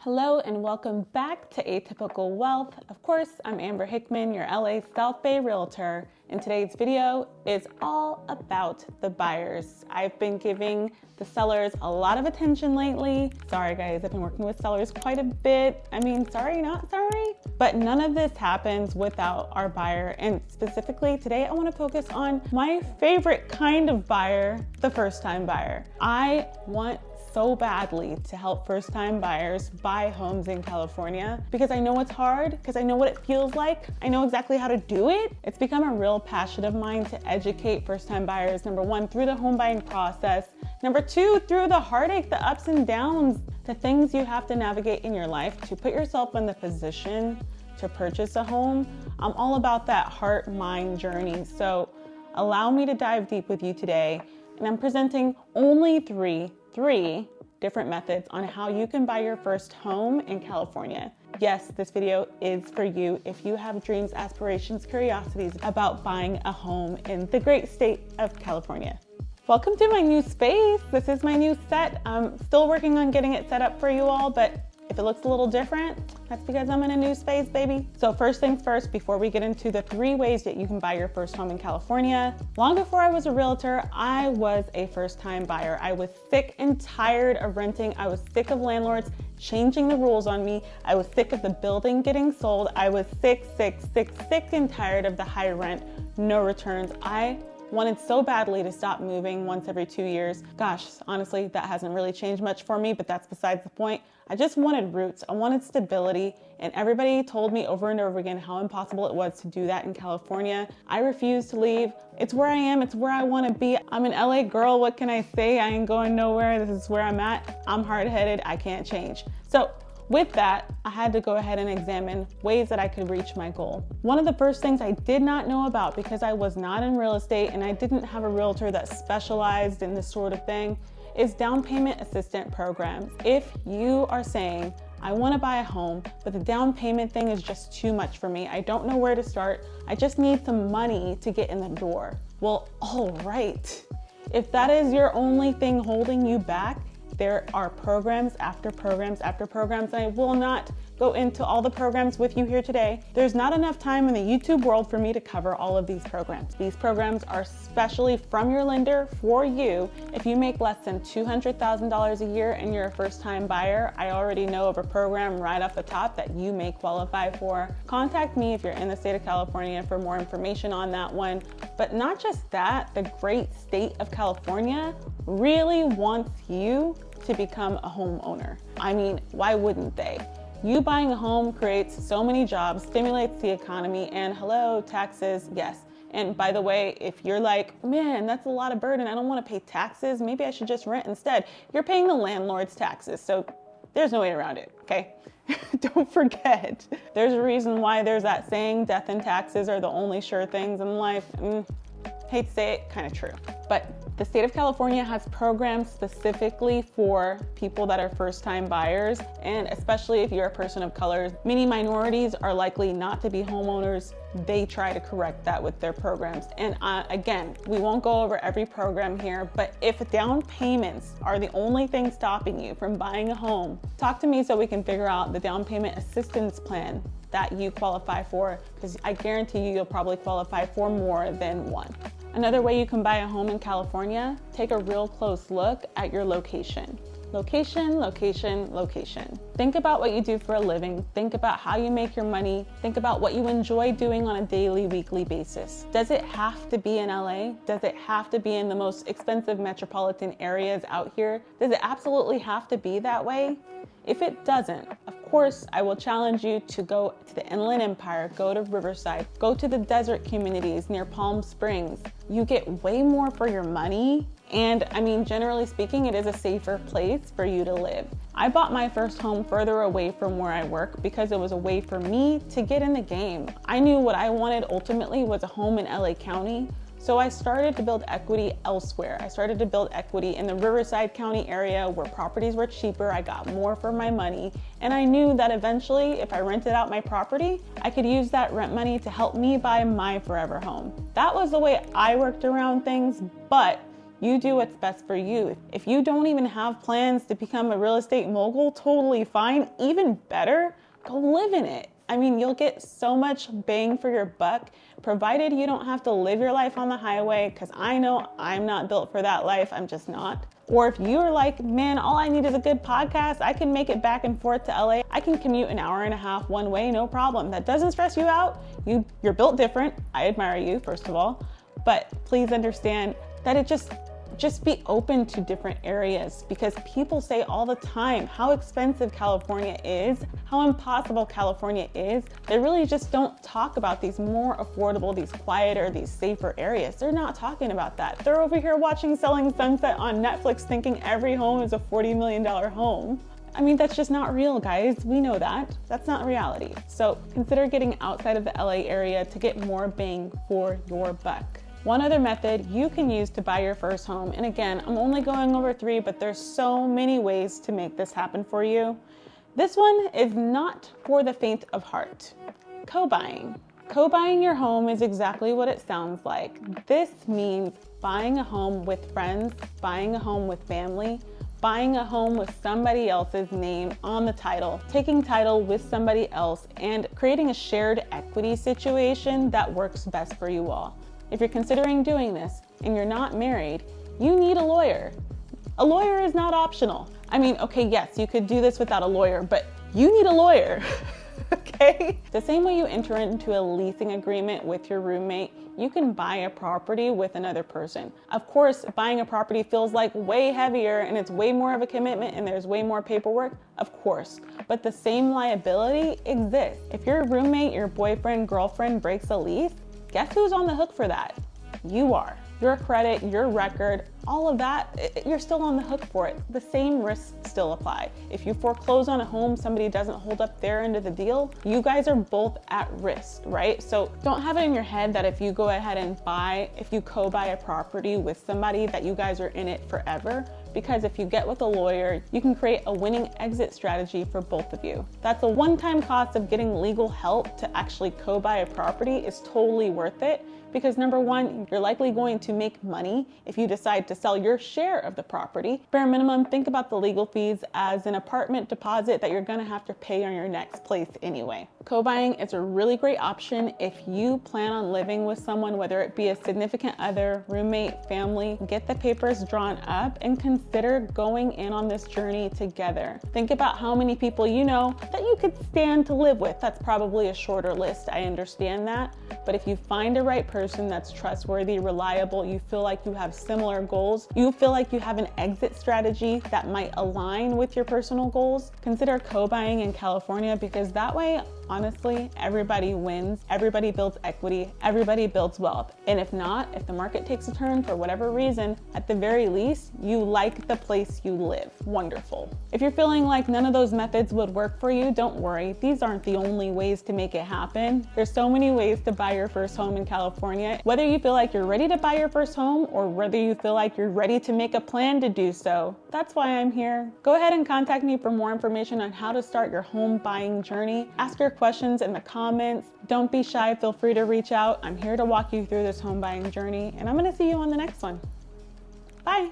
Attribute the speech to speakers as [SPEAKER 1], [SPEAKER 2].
[SPEAKER 1] Hello and welcome back to Atypical Wealth. Of course, I'm Aamber Hickman, your LA South Bay Realtor, and today's video is all about the buyers. I've been giving the sellers a lot of attention lately. Sorry guys, I've been working with sellers quite a bit. I mean, sorry, not sorry. But none of this happens without our buyer. And specifically today, I want to focus on my favorite kind of buyer, the first-time buyer. I want so badly to help first-time buyers buy homes in California because I know it's hard, because I know what it feels like. I know exactly how to do it. It's become a real passion of mine to educate first-time buyers, number one, through the home buying process. Number two, through the heartache, the ups and downs, the things you have to navigate in your life to put yourself in the position to purchase a home. I'm all about that heart-mind journey. So allow me to dive deep with you today. And I'm presenting only three different methods on how you can buy your first home in California. Yes, this video is for you if you have dreams, aspirations, curiosities about buying a home in the great state of California. Welcome to my new space. This is my new set. I'm still working on getting it set up for you all, but if it looks a little different, that's because I'm in a new space, baby. So first things first, before we get into the 3 ways that you can buy your first home in California, long before I was a realtor, I was a first-time buyer. I was sick and tired of renting. I was sick of landlords changing the rules on me. I was sick of the building getting sold. I was sick and tired of the high rent, no returns. I wanted so badly to stop moving once every 2 years. Gosh, honestly, that hasn't really changed much for me, but that's besides the point. I just wanted roots. I wanted stability, and everybody told me over and over again how impossible it was to do that in California. I refused to leave. It's where I am. It's where I want to be. I'm an LA girl. What can I say? I ain't going nowhere. This is where I'm at. I'm hard-headed. I can't change. So with that, I had to go ahead and examine ways that I could reach my goal. One of the first things I did not know about, because I was not in real estate and I didn't have a realtor that specialized in this sort of thing, is down payment assistance programs. If you are saying, I want to buy a home, but the down payment thing is just too much for me. I don't know where to start. I just need some money to get in the door. Well, all right. If that is your only thing holding you back, there are programs after programs after programs, and I will not go into all the programs with you here today. There's not enough time in the YouTube world for me to cover all of these programs. These programs are specially from your lender for you. If you make less than $200,000 a year and you're a first-time buyer, I already know of a program right off the top that you may qualify for. Contact me if you're in the state of California for more information on that one. But not just that, the great state of California really wants you to become a homeowner. I mean, why wouldn't they? You buying a home creates so many jobs, stimulates the economy, and hello, taxes, yes. And by the way, if you're like, man, that's a lot of burden, I don't want to pay taxes, maybe I should just rent instead. You're paying the landlord's taxes, so there's no way around it, okay? Don't forget. There's a reason why there's that saying, death and taxes are the only sure things in life. Hate to say it, kind of true. But the state of California has programs specifically for people that are first-time buyers, and especially if you're a person of color. Many minorities are likely not to be homeowners. They try to correct that with their programs. And again, we won't go over every program here, but if down payments are the only thing stopping you from buying a home, talk to me so we can figure out the down payment assistance plan that you qualify for, because I guarantee you'll probably qualify for more than one. Another way you can buy a home in California, take a real close look at your location. Location, location, location. Think about what you do for a living. Think about how you make your money. Think about what you enjoy doing on a daily, weekly basis. Does it have to be in LA? Does it have to be in the most expensive metropolitan areas out here? Does it absolutely have to be that way? If it doesn't, of course, I will challenge you to go to the Inland Empire, go to Riverside, go to the desert communities near Palm Springs. You get way more for your money. And I mean, generally speaking, it is a safer place for you to live. I bought my first home further away from where I work because it was a way for me to get in the game. I knew what I wanted ultimately was a home in LA County. So I started to build equity elsewhere. I started to build equity in the Riverside County area where properties were cheaper. I got more for my money. And I knew that eventually, if I rented out my property, I could use that rent money to help me buy my forever home. That was the way I worked around things, but You do what's best for you. If you don't even have plans to become a real estate mogul, totally fine. Even better, go live in it. I mean, you'll get so much bang for your buck, provided you don't have to live your life on the highway, because I know I'm not built for that life. I'm just not. Or if you're like, man, all I need is a good podcast, I can make it back and forth to LA. I can commute an hour and a half one way, no problem. That doesn't stress you out. You're built different. I admire you, first of all. But please understand that it just be open to different areas, because people say all the time how expensive California is, how impossible California is. They really just don't talk about these more affordable, these quieter, these safer areas. They're not talking about that. They're over here watching Selling Sunset on Netflix thinking every home is a $40 million home. I mean, that's just not real, guys. We know that. That's not reality. So consider getting outside of the LA area to get more bang for your buck. One other method you can use to buy your first home, and again, I'm only going over 3, but there's so many ways to make this happen for you. This one is not for the faint of heart. Co-buying. Co-buying your home is exactly what it sounds like. This means buying a home with friends, buying a home with family, buying a home with somebody else's name on the title, taking title with somebody else, and creating a shared equity situation that works best for you all. If you're considering doing this and you're not married, you need a lawyer. A lawyer is not optional. I mean, okay, yes, you could do this without a lawyer, but you need a lawyer, okay? The same way you enter into a leasing agreement with your roommate, you can buy a property with another person. Of course, buying a property feels like way heavier and it's way more of a commitment and there's way more paperwork, of course, but the same liability exists. If your roommate, your boyfriend, girlfriend breaks a lease, guess who's on the hook for that? You are. Your credit, your record, all of that, you're still on the hook for it. The same risks still apply. If you foreclose on a home, somebody doesn't hold up their end of the deal, you guys are both at risk, right? So don't have it in your head that if you go ahead and if you co-buy a property with somebody, that you guys are in it forever. Because if you get with a lawyer, you can create a winning exit strategy for both of you. That's a one-time cost of getting legal help to actually co-buy a property is totally worth it, because number one, you're likely going to make money if you decide to sell your share of the property. Bare minimum, think about the legal fees as an apartment deposit that you're gonna have to pay on your next place anyway. Co-buying is a really great option if you plan on living with someone, whether it be a significant other, roommate, family. Get the papers drawn up and consider going in on this journey together. Think about how many people you know that you could stand to live with. That's probably a shorter list, I understand that. But if you find a right person that's trustworthy, reliable, you feel like you have similar goals, you feel like you have an exit strategy that might align with your personal goals, consider co-buying in California, because that way, honestly, everybody wins, everybody builds equity, everybody builds wealth. And if not, if the market takes a turn for whatever reason, at the very least, you like the place you live. Wonderful. If you're feeling like none of those methods would work for you, don't worry. These aren't the only ways to make it happen. There's so many ways to buy your first home in California. Whether you feel like you're ready to buy your first home or whether you feel like you're ready to make a plan to do so, that's why I'm here. Go ahead and contact me for more information on how to start your home buying journey. Ask your questions in the comments. Don't be shy, feel free to reach out. I'm here to walk you through this home buying journey, and I'm gonna see you on the next one. Bye.